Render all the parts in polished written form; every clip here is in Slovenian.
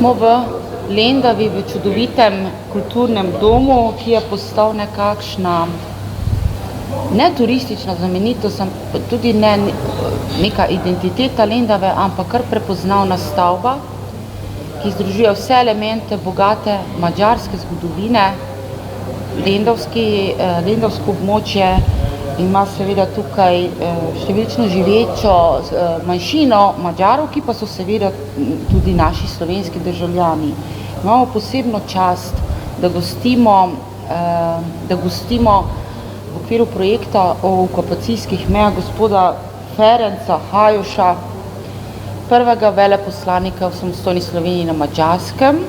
Smo v Lendavi, v čudovitem kulturnem domu, ki je postal nekakšna ne turistična znamenitost, tudi ne neka identiteta Lendave, ampak kar prepoznavna stavba, ki združuje vse elemente bogate madžarske zgodovine. Lendavsko območje ima seveda tukaj številčno živečo manjšino Madžarov, ki pa so seveda tudi naši slovenski državljani. Imamo posebno čast, da gostimo v okviru projekta o okupacijskih mejah gospoda Ferenca Hajoša, prvega veleposlanika v samostojni Sloveniji na Madžarskem.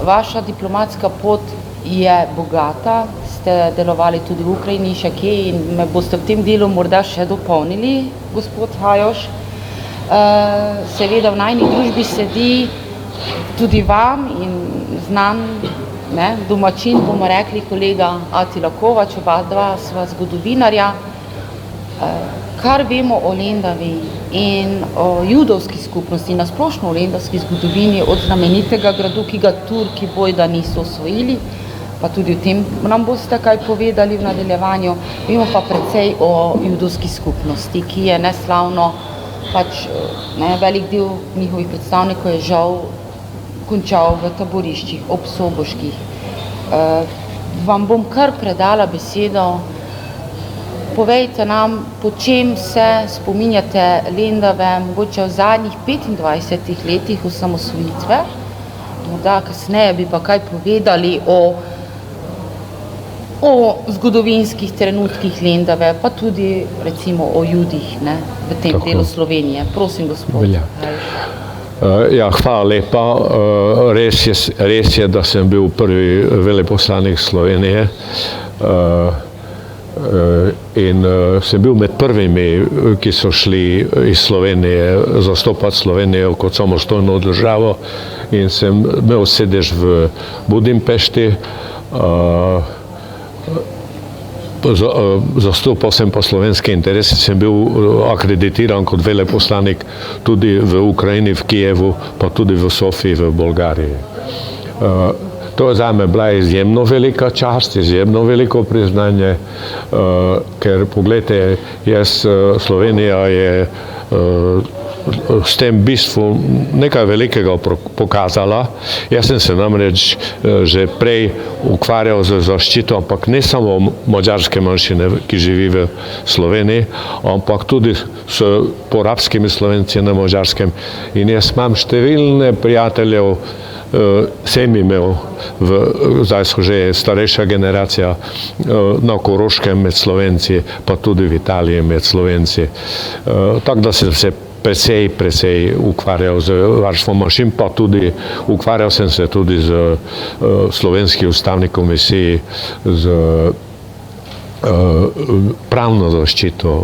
Vaša diplomatska pot je bogata, ste delovali tudi v Ukrajini, še kje, in me boste v tem delu morda še dopolnili, gospod Hajoš. Seveda v najini družbi sedi tudi vam in znan domačin, bomo rekli, kolega Attila Kovač, oba dva sva zgodovinarja. Kar vemo o Lendavi in o judovski skupnosti, na splošno o lendavski zgodovini, od znamenitega gradu, ki ga Turki bojda niso osvojili, pa tudi o tem nam boste kaj povedali v nadaljevanju. Vemo pa precej o judovski skupnosti, ki je neslavno, velik del njihovih predstavnikov je žal končal v taboriščih obsoboških. Vam bom kar predala besedo. Povejte nam, po čem se spominjate Lendave, mogoče v zadnjih 25 letih osamosvojitve, morda kasneje bi pa kaj povedali o zgodovinskih trenutkih Lendave, pa tudi recimo o Judih v tem delu Slovenije. Prosim, gospod. Hvala lepa. Res je, da sem bil prvi veleposlanik Slovenije in sem bil med prvimi, ki so šli iz Slovenije zastopati Slovenijo kot samostojno državo, in sem imel sedež v Budimpešti. Zastopal sem pa slovenske interese, sem bil akreditiran kot veleposlanik tudi v Ukrajini, v Kijevu, pa tudi v Sofiji, v Bolgariji. To je zame bila izjemno velika čast, izjemno veliko priznanje, ker poglejte, Slovenija je s tem bistvu nekaj velikega pokazala. Jaz sem se namreč že prej ukvarjal z zaščito, ampak ne samo madžarske manjšine, ki živi v Sloveniji, ampak tudi s porabskimi Slovenci na Madžarskem. In jaz imam številne prijateljev, sem imel, zdaj so že starejša generacija, na Koroškem med Slovenci, pa tudi v Italiji med Slovenci. Tako da sem se precej ukvarjal z varstvom manjšin, pa tudi ukvarjal sem se tudi z Slovenski ustavni komisiji, z pravno zaščito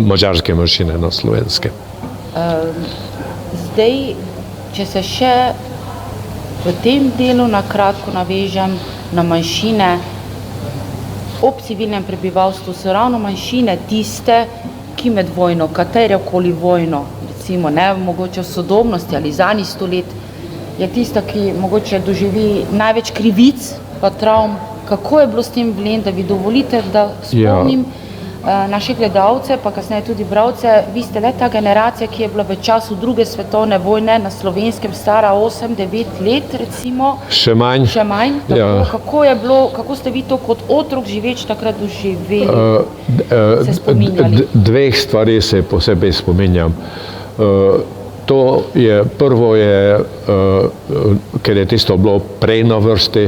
madžarske manjšine na Slovenskem. Zdaj, če se še v tem delu na kratko navežem na manjšine, ob civilnem prebivalstvu so ravno manjšine tiste, ki med vojno, katerokoli vojno, recimo mogoče v sodobnosti ali zadnjih 100 let, je tista, ki mogoče doživi največ krivic pa travm. Kako je bilo s tem v Lendavi? Dovolite, da spomnim naše gledalce, pa kasneje tudi bralce. Vi ste le ta generacija, ki je bila v času druge svetovne vojne na Slovenskem stara 8-9 let, recimo. Še manj. Kako je bilo, kako ste vi to kot otrok živeč takrat doživeli, se spominjali? Dveh stvari se posebej spominjam. Prvo je, ker je tisto bilo prej na vrsti,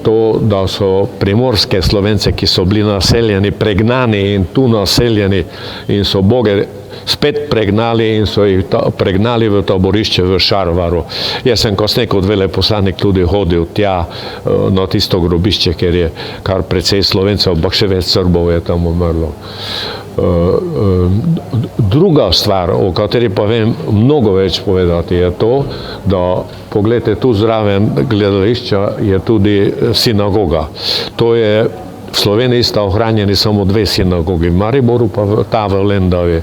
to, da so primorske Slovence, ki so bili naseljeni, pregnani in tu naseljeni, in so Boge spet pregnali in so jih pregnali v taborišče v Šarvaru. Jaz sem kasneje kot veleposlanik tudi hodil tja na tisto grobišče, ker je kar precej Slovencev, ampak še več Srbov je tam umrlo. Druga stvar, o kateri pa vem mnogo več povedati, je to, da pogledajte, tu zraven gledališča je tudi sinagoga. To je V Sloveniji sta ohranjeni samo 2 sinagogi, v Mariboru pa ta v Lendavi,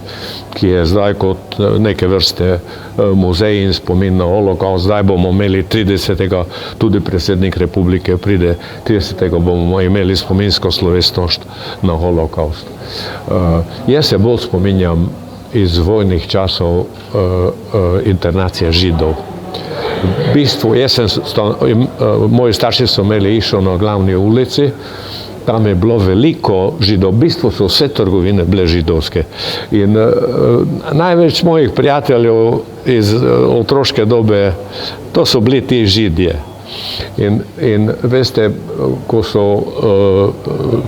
ki je zdaj kot neke vrste muzej in spomin na holokaust. Zdaj bomo imeli 30. tudi predsednik republike pride, 30. bomo imeli spominsko slovesnost na holokaust. Jaz se bolj spominjam iz vojnih časov internacije Židov. V bistvu, moji starši so imeli hišo na glavni ulici, tam je bilo veliko Židov, v bistvu so vse trgovine bile židovske. In največ mojih prijateljev iz otroške dobe, to so bili ti Židje. In veste, ko so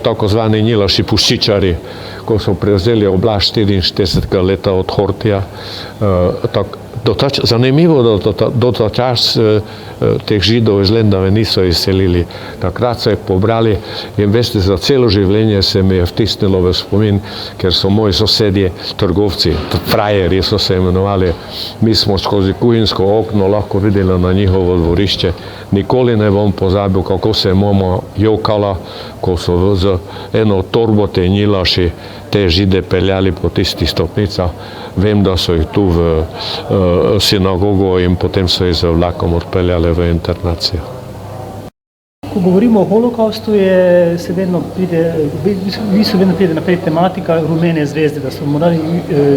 tako zvani Njilaši puščičari, ko so prevzeli oblast 44. leta od Hortija, zanimivo, da do ta čas teh Židov iz Lendave niso izselili. Takrat so jih pobrali in veste, za celo življenje se mi je vtisnilo v spomin, ker so moji sosedje trgovci, frajerji so se imenovali. Mi smo skozi kuhinjsko okno lahko videli na njihovo dvorišče. Nikoli ne bom pozabil, kako se je mama jokala, ko so z eno torbo te Njilaši te Žide peljali po tistih stopnicah. Vem, da so jih tu v sinagogo in potem so jih z vlakom odpeljali v internacijo. Ko govorimo o holokaustu, vedno pride naprej tematika rumene zvezde, da so morali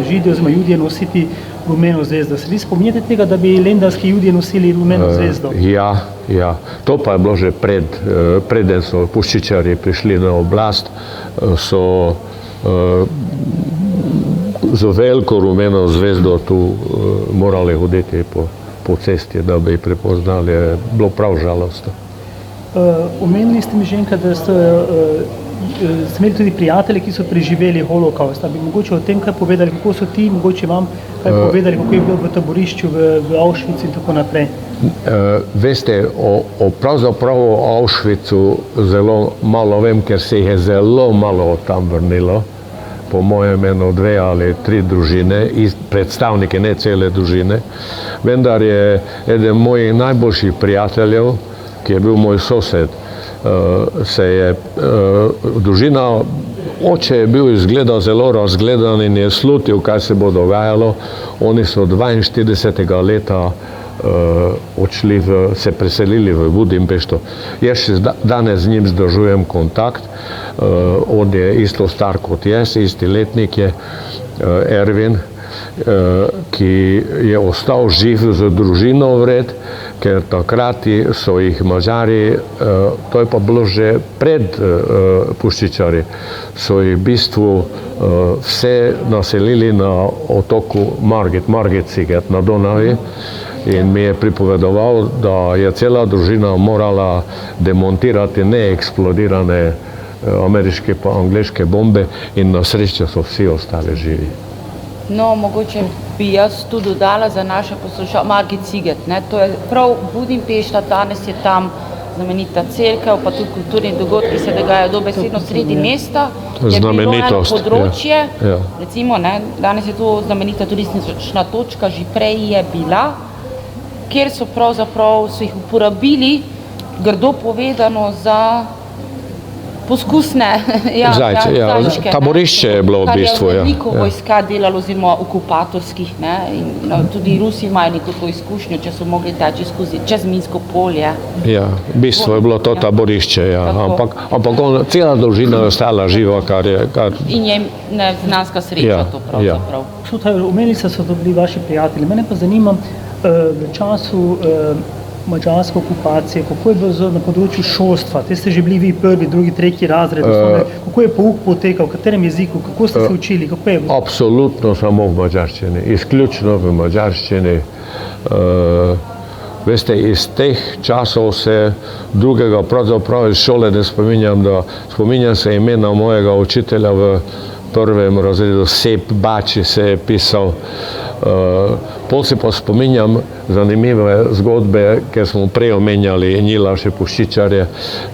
Židi oziroma Judje nositi rumeno zvezdo. Se vi spominjate tega, da bi lendavski Judje nosili rumeno zvezdo? Ja. To pa je bilo že preden so puščičarji prišli na oblast, so z veliko rumeno zvezdo tu morali hoditi po cesti, da bi jih prepoznali. Je bilo prav žalostno. Omenili ste mi že enkrat, da ste imeli tudi prijatelje, ki so preživeli holokaust. Bi mogoče o tem kaj povedali, kako so ti, mogoče vam kaj povedali, kako je bilo v taborišču v Auschwitzu in tako naprej? Veste, pravzaprav o Auschwitzu zelo malo vem, ker se jih je zelo malo od tam vrnilo. Po mojem 1, 2 ali 3 družine, predstavniki, ne cele družine. Vendar je eden mojih najboljših prijateljev, ki je bil moj sosed, družina, oče je bil izgleda zelo razgledan in je slutil, kaj se bo dogajalo. Oni so 42. leta se preselili v Budimpešto. Jaz še danes z njim zdržujem kontakt. On je isto star kot jaz, isti letnik je, Ervin, ki je ostal živ z družino vred, ker takrat so jih Mađari, to je pa bilo že pred puščičari, so jih v bistvu vse naselili na otoku Margit na Donavi. In mi je pripovedoval, da je cela družina morala demontirati neeksplodirane ameriške pa angleške bombe in na srečo so vsi ostali živi. No, mogoče bi jaz tu dodala za naše poslušalce Margit Siget. To je prav Budimpešta, danes je tam znamenita cerkev, pa tudi kulturni dogodki se dogajajo dobesedno sredi mesta. Je bilo eno področje, recimo, danes je to znamenita turistična točka, že prej je bila, kjer so pravzaprav so jih uporabili, grdo povedano, za poskusne zajčke. Taborišče je bilo v bistvu. Kar je veliko vojska delalo, oziroma okupatorskih, in tudi Rusi imajo neko to izkušnjo, če so mogli teči skozi čez minsko polje. Ja, v bistvu je bilo to taborišče, ampak cela družina je ostala živa, kar je... In je neznanska sreča to pravzaprav. Omenili so to bili vaši prijatelji. Mene pa zanima, v času madžarske okupacije, kako je bilo na področju šolstva? Te ste že bili vi 1., 2., 3. razred, kako je pouk potekal, v katerem jeziku, kako ste se učili, kako je bilo? Absolutno samo v madžarščini, izključno v madžarščini. Veste, iz teh časov se drugega pravzaprav iz šole ne spominjam se imena mojega učitelja v 1. razredu, Sep Bači se je pisal. Pol se pa spominjam zanimive zgodbe, ker smo prej omenjali Njilaše puščičarje.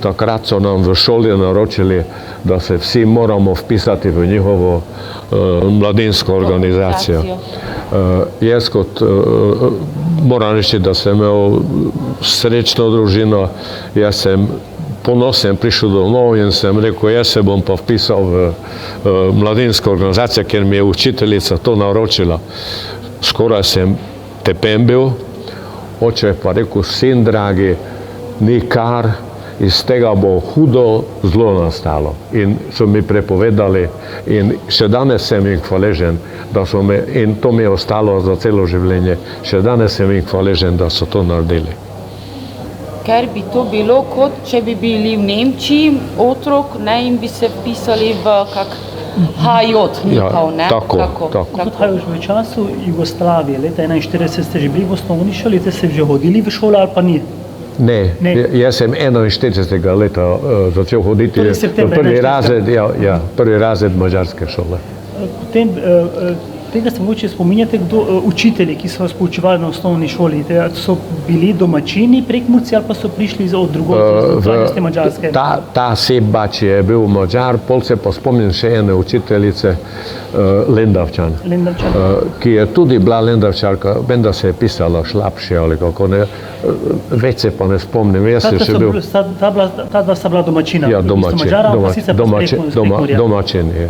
Takrat so nam v šoli naročili, da se vsi moramo vpisati v njihovo mladinsko organizacijo. Jaz kot moram reči, da sem imel srečno družino. Jaz sem ponosen prišel domov in sem rekel, jaz se bom pa vpisal v mladinsko organizacijo, ker mi je učiteljica to naročila. Skoraj sem tepen bil, oče pa rekel, sin dragi, nikar, iz tega bo hudo zlo nastalo. In so mi prepovedali in še danes sem jim hvaležen, da so me, in to mi je ostalo za celo življenje, še danes sem jim hvaležen, da so to naredili. Ker bi to bilo, kot če bi bili v Nemčiji otrok, ne, in bi se vpisali v kak HJ, njihov, ne? Tako. Tudi v času Jugoslavije, leta 1941 ste že bili v osnovni šoli, ste že hodili v šolo ali pa ni? Ne, jaz sem 41. leta začel hoditi v prvi razred mađarske šole. Potem, tega se mogoče spominjate, učitelji, ki so vas poučevali na osnovni šoli, so bili domačini Prekmurci ali pa so prišli od drugod, iz te Mađarske? Ta Sebač je bil Mađar, pol se pa spomnim še ene učiteljice, Lendavčan, ki je tudi bila Lendavčarka, vem, da se je pisala Šlapši ali kako ne, več se pa ne spomnim. Ta dva sta bila domačina? Ja, domačin je.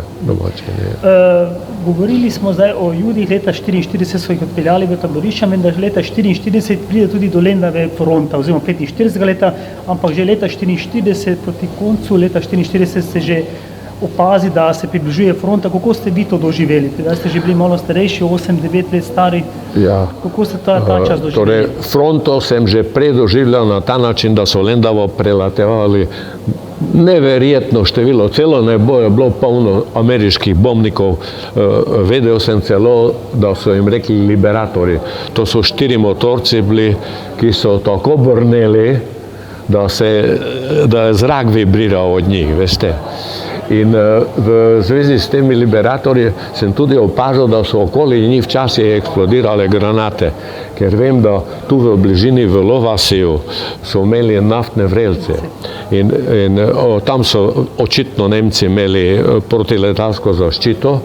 Govorili smo zdaj o Judih, leta 1944 so jih odpeljali v taborišča, vendar leta 1944 pride tudi do Lendave fronta, oziroma 45. leta, ampak že leta 1944 proti koncu leta 1944 se že opazi, da se približuje fronta. Kako ste vi to doživeli? Da ste že bili malo starejši, 8-9 let stari. Ja. Kako ste ta čas doživeli? Torej, fronto sem že predoživljal na ta način, da so Lendavo prelatevali neverjetno število, celo nebo je bilo polno ameriških bombnikov. Vedel sem celo, da so jim rekli liberatori. To so 4 motorci bili, ki so tako brneli, da je zrak vibriral od njih, veste. In v zvezi s temi liberatorji sem tudi opazil, da so okoli njih včasih eksplodirale granate, ker vem, da tu v bližini v Lovasiju so imeli naftne vrelce in tam so očitno Nemci imeli protiletalsko zaščito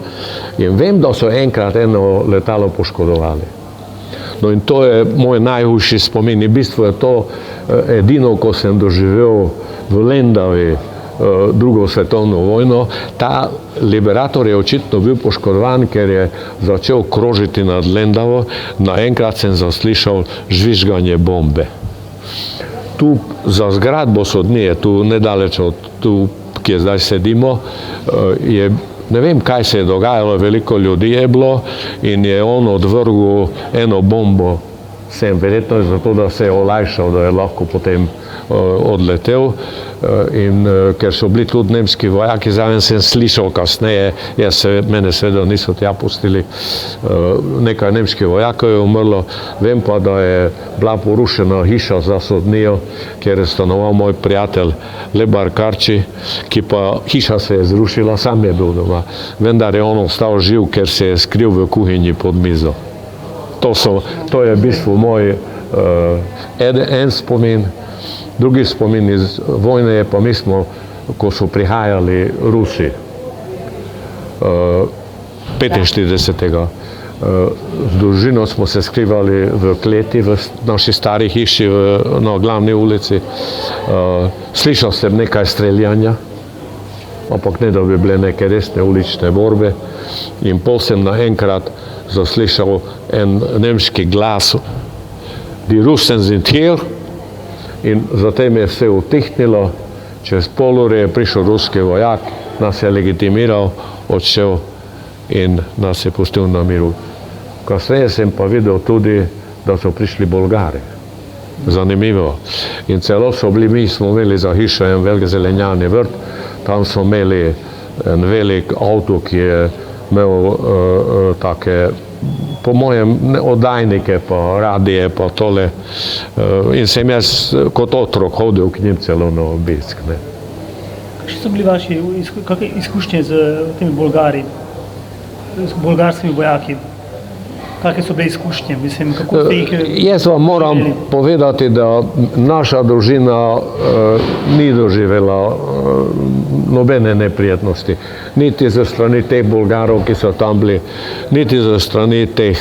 in vem, da so enkrat eno letalo poškodovali. No in to je moj najhujši spomin. V bistvu je to edino, ko sem doživel v Lendavi drugo svetovno vojno. Ta liberator je očitno bil poškodovan, ker je začel krožiti nad Lendavo. Naenkrat sem zaslišal žvižganje bombe. Tu za zgradbo sodnije, tu nedaleč od tu, kjer zdaj sedimo, je, ne vem, kaj se je dogajalo, veliko ljudi je bilo in je on odvrgel eno bombo sem, verjetno je zato, da se je olajšal, da je lahko potem odletel in ker so bili tudi nemški vojaki, zraven sem slišal kasneje, mene seveda niso tja pustili, nekaj nemških vojakov je umrlo, vem pa, da je bila porušena hiša za sodnijo, kjer je stanoval moj prijatelj Lebar Karči, ki pa hiša se je zrušila, sam je bil doma, vendar je on ostal živ, ker se je skril v kuhinji pod mizo. To je v bistvu moj en spomin. Drugi spomin iz vojne je pa mi smo, ko so prihajali Rusi 45. Z družino smo se skrivali v kleti v naši stari hiši na glavni ulici. Slišal sem nekaj streljanja, ampak ne, da bi bile neke resne ulične borbe. In pol sem naenkrat zaslišal en nemški glas, Die Russen sind hier, in zatem je vse utihnilo, čez pol ure je prišel ruski vojak, nas je legitimiral, odšel in nas je pustil na miru. Kasneje sem pa videl tudi, da so prišli Bolgari. Zanimivo. In celo so bili, mi smo imeli za hišo en velik zelenjavni vrt, tam so imeli en velik avto, ki je imel take, po mojem, oddajnike, pa radije, pa tole. In sem jaz kot otrok hodil k njim celo na obisk. Kakšne so bili vaše izkušnje z temi Bolgari, z bolgarskimi vojaki? Kakšne so bile izkušnje? Mislim, kako ste jih... Jaz vam moram povedati, da naša družina ni doživela nobene neprijetnosti. Niti za strani teh Bolgarov, ki so tam bili, niti za strani teh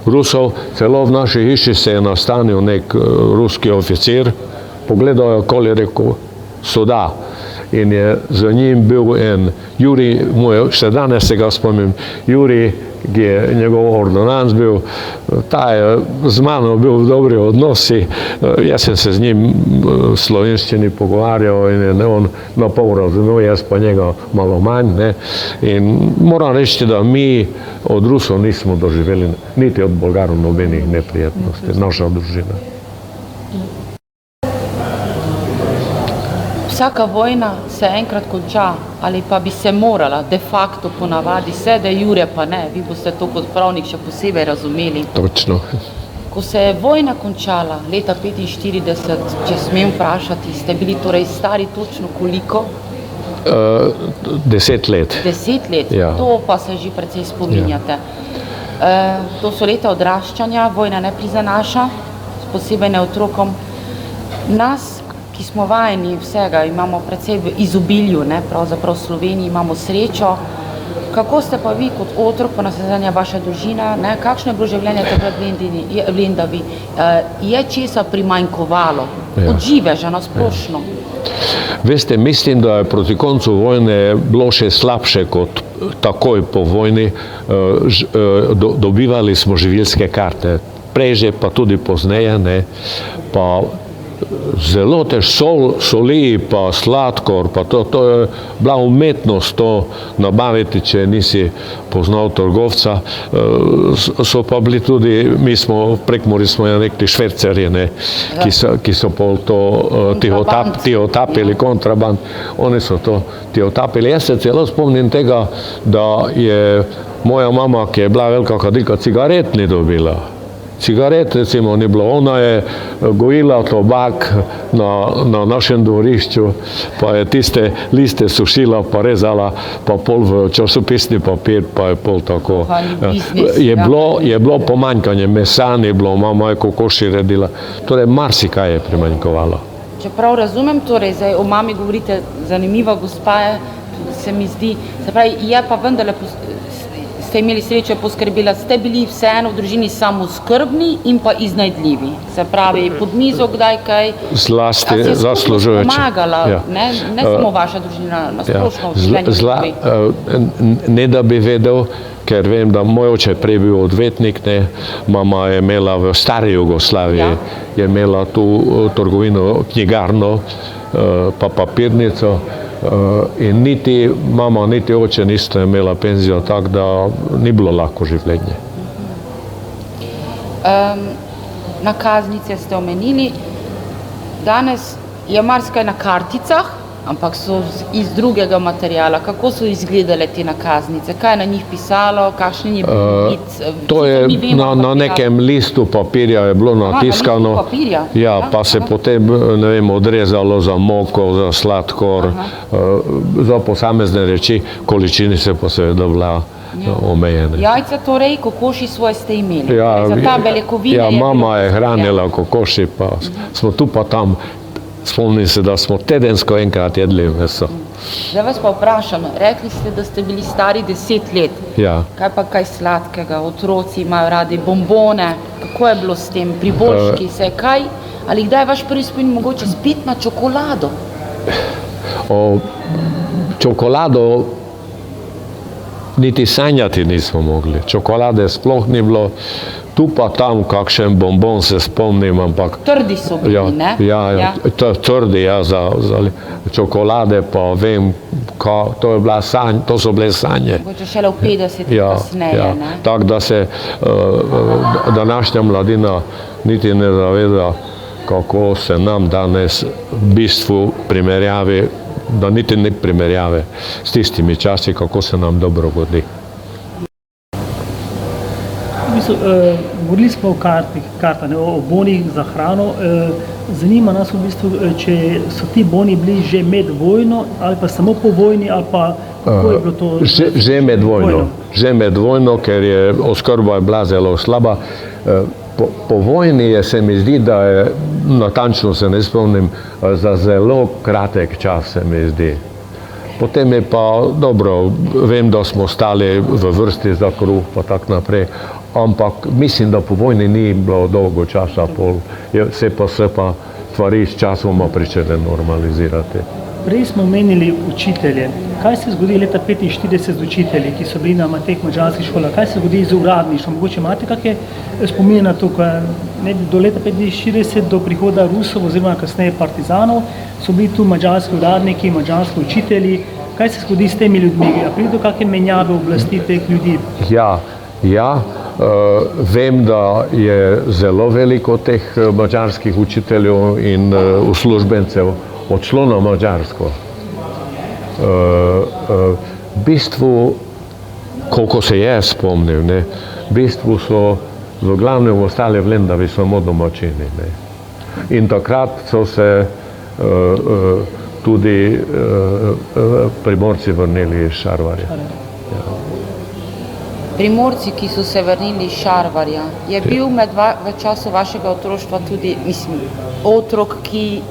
Rusov. Celo v naši hiši se je nastanil nek ruski oficir. Pogledal je okoli, rekel, soda. In je za njim bil en Jurij, še danes se ga spomnim, Jurij, ki je njegov ordonans bil, ta je z mano bil v dobri odnosi, jaz sem se z njim v slovenščini pogovarjal in je on na pol razumel, jaz pa njega malo manj. Ne. In moram reči, da mi od Rusov nismo doživeli, niti od Bolgarov nobenih neprijetnosti, naša družina. Vsaka vojna se enkrat konča, ali pa bi se morala, de facto ponavadi se, de jure pa ne. Vi boste to kot pravnik še posebej razumeli. Točno. Ko se je vojna končala leta 1945, če smem vprašati, ste bili torej stari točno koliko? 10 let. 10 let, Ja. to pa se že precej spominjate. To so leta odraščanja, vojna ne prizanaša, posebej ne otrokom. Nas, ki smo vajeni vsega, imamo precej v izobilju, ne, pravzaprav v Sloveniji imamo srečo. Kako ste pa vi kot otrok, pa navsezadnje vaša družina, ne, kakšno je bilo življenje takrat v Lendavi? Je česa primanjkovalo? Od živeža na splošno? Veste, mislim, da je proti koncu vojne bilo še slabše kot takoj po vojni. Dobivali smo živilske karte, prej že, pa tudi pozneje, ne, pa zelo soli, pa sladkor, pa to je bila umetnost to nabaviti, če nisi poznal trgovca. So pa bili tudi, mi smo v Prekmurju smo rekli švercerji, ne, ki so pol to tihotapili, kontraband, oni so to tihotapili. Jaz se celo spomnim tega, da je moja mama, ki je bila velika kadilka, cigaret ni dobila. Cigaret recimo ni bilo, ona je gojila tobak na našem dvorišču, pa je tiste liste sušila, pa rezala, pa pol v časopisni papir, pa je pol tako. Je bilo pomanjkanje mesa, ni bilo, mama je kokoši redila, torej marsikaj je primanjkovalo. Čeprav razumem, torej zdaj o mami govorite, zanimiva gospa je, se mi zdi, se pravi, je pa vendarle ste imeli srečo, poskrbila, ste bili vseeno v družini samoskrbni in pa iznajdljivi. Se pravi, pod mizo kdaj kaj? Zlasti zaslužujoče. Pomagala, ne samo vaša družina, na splošno v življenju. Ne da bi vedel, ker vem, da moj oče prej bil odvetnik, ne, mama je imela v stari Jugoslaviji, je imela tu trgovino, knjigarno, pa papirnico. In niti mama, niti oče nista imela penzijo, tako da ni bilo lahko življenje. Nakaznice ste omenili, danes je marsikaj na karticah, ampak so iz drugega materiala. Kako so izgledale te nakaznice? Kaj je na njih pisalo? Kakšen je bil vid? To je na nekem listu papirja je bilo natiskano. Na listu papirja? Ja, pa se potem, ne vem, odrezalo za moko, za sladkor, za posamezne reči, količini se pa seveda bila omejene. Jajca torej, kokoši svoje ste imeli? Za ta beljakovine je bilo... mama je hranila kokoši, pa smo tu pa tam. Spomnim se, da smo tedensko enkrat jedli meso. Zdaj vas pa vprašam, rekli ste, da ste bili stari 10 let. Ja. Kaj pa kaj sladkega? Otroci imajo radi bombone. Kako je bilo s tem? Priboljški se kaj? Ali kdaj je vaš prvi spomin mogoče spiti na čokolado? Čokolado niti sanjati nismo mogli. Čokolade sploh ni bilo. Tu pa tam kakšen bombon se spomnim, ampak... Trdi so bili, ne? Ja, trdi, ja, za čokolade pa vem, to so bile sanje. Mogoče šele v 50 kasneje, ne? Tako da se današnja mladina niti ne zaveda, kako se nam danes v bistvu primerjavi, da niti ne primerjave s tistimi časi, kako se nam dobro godi. Govorili smo o kartah, o bonih za hrano. Zanima nas v bistvu, če so ti boni bili že med vojno ali pa samo po vojni, ali pa kako je bilo to? Že med vojno, ker je oskrba bila zelo slaba. Po vojni se mi zdi, da je, natančno se ne spomnim, za zelo kratek čas se mi zdi. Potem je pa dobro, vem, da smo stali v vrsti za kruh, pa tako naprej, ampak mislim, da po vojni ni bilo dolgo časa, se pa stvari s časoma pričele normalizirati. Prej smo omenili učitelje. Kaj se zgodi leta 1945 z učitelji, ki so bili na teh madžarskih šolah? Kaj se zgodi z uradništvom? Mogoče imate kakšne spomine na to, do leta 1945, do prihoda Rusov oziroma kasneje partizanov, so bili tu madžarski uradniki, madžarski učitelji. Kaj se zgodi s temi ljudmi? A pride do kakšne menjave oblasti teh ljudi? Vem, da je zelo veliko teh madžarskih učiteljev in uslužbencev odšlo na Madžarsko. V bistvu, koliko se je spomnil, v bistvu so v glavnem ostali v Lendavi samo domačini. In takrat so se tudi Primorci vrnili iz Šarvarja. Primorci, ki so se vrnili iz Šarvarja, je bil v času vašega otroštva tudi, otrok, ki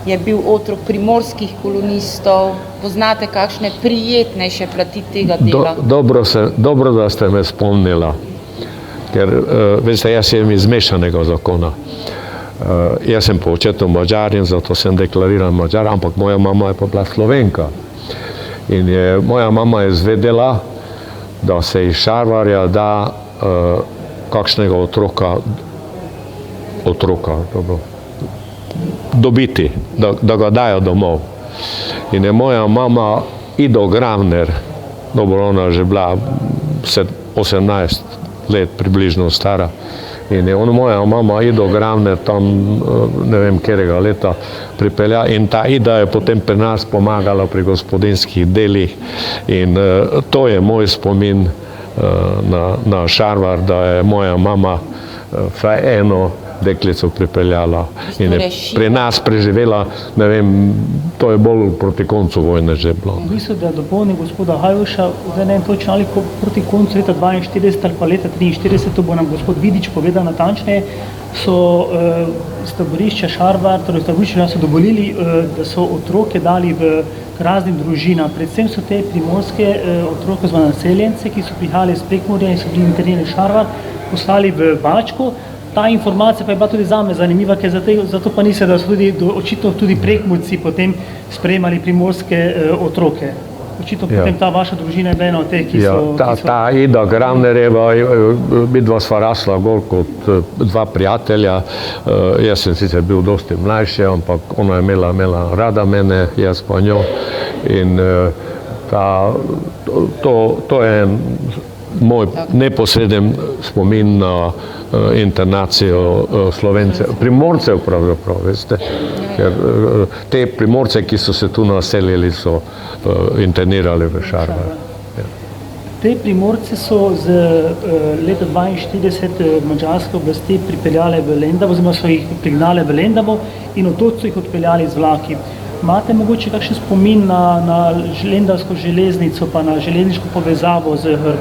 je bil otrok primorskih kolonistov. Poznate kakšne prijetnejše plati tega dela? Dobro, da ste me spomnila, ker veste, jaz sem iz mešanega zakona. Jaz sem po očetu Madžar in zato sem deklariran Madžar, ampak moja mama je pa bila Slovenka. In moja mama je izvedela, da se iz Šarvarja da kakšnega otroka dobiti, da ga dajo domov. In je moja mama Ido Gravner, dobro, ona je že bila 18 let približno stara, in je moja mama Ido Gravner tam, ne vem katerega leta, pripelja in ta Ida je potem pri nas pomagala pri gospodinjskih delih in to je moj spomin na Šarvar, da je moja mama vsaj eno deklico pripeljala in je pri nas preživela, ne vem, to je bolj proti koncu vojne že bilo. V bistvu, da dopolnim gospoda Hajoša, zdaj ne vem točno ali proti koncu leta 42 ali pa leta 43, to bo nam gospod Vidič povedal natančneje, so z taborišča Šarvar, torej taborišča so dovolili, da so otroke dali v raznim družinam. Predvsem so te primorske otroke oziroma naseljence, ki so prihajali iz Prekmurja in so bili internirani v Šarvar, poslali v Bačko. Ta informacija pa je bila tudi zame zanimiva, ker zato pa nisem, da so očitno tudi Prekmurci potem sprejemali primorske otroke. Očitno potem ta vaša družina je bila ena od teh, ki so... Ta Ida Gravnerjeva, midva sva rasla gor kot dva prijatelja. Jaz sem sicer bil dosti mlajši, ampak ona je imela rada mene, jaz pa njo. In to je moj neposreden spomin na internacijo Slovencev, Primorcev pravzaprav, veste, ker te Primorce, ki so se tu naselili, so internirali v Šarvar. Te Primorce so z leta 42 madžarske oblasti pripeljale v Lendavo, oziroma so jih prignale v Lendavo in od so jih odpeljali z vlaki. Imate mogoče kakšen spomin na Lendavsko železnico, pa na železniško povezavo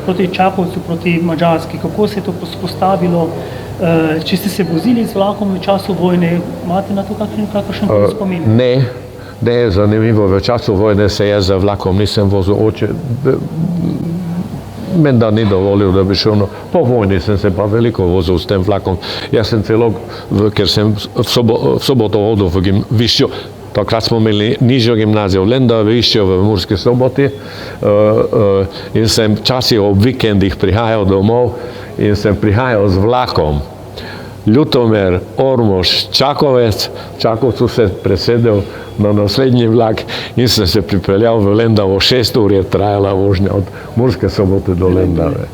proti Čakovcu, proti Madžarski? Kako se je to postavilo? Če ste se vozili z vlakom v času vojne, imate na to kakšen spomin? Ne, zanimivo, v času vojne se jaz z vlakom nisem vozil, oče menda ni dovolil, da bi šel. Po vojni sem se pa veliko vozil s tem vlakom. Jaz sem celo, ker sem v soboto hodil v višjo, takrat smo imeli nižjo gimnazijo v Lendavi, višjo v Murski Soboti in sem včasih ob vikendih prihajal domov in sem prihajal z vlakom. Ljutomer, Ormož, Čakovec, v Čakovcu se presedel na naslednji vlak in sem se pripeljal v Lendavo, 6 ur je trajala vožnja od Murske Sobote do Lendave.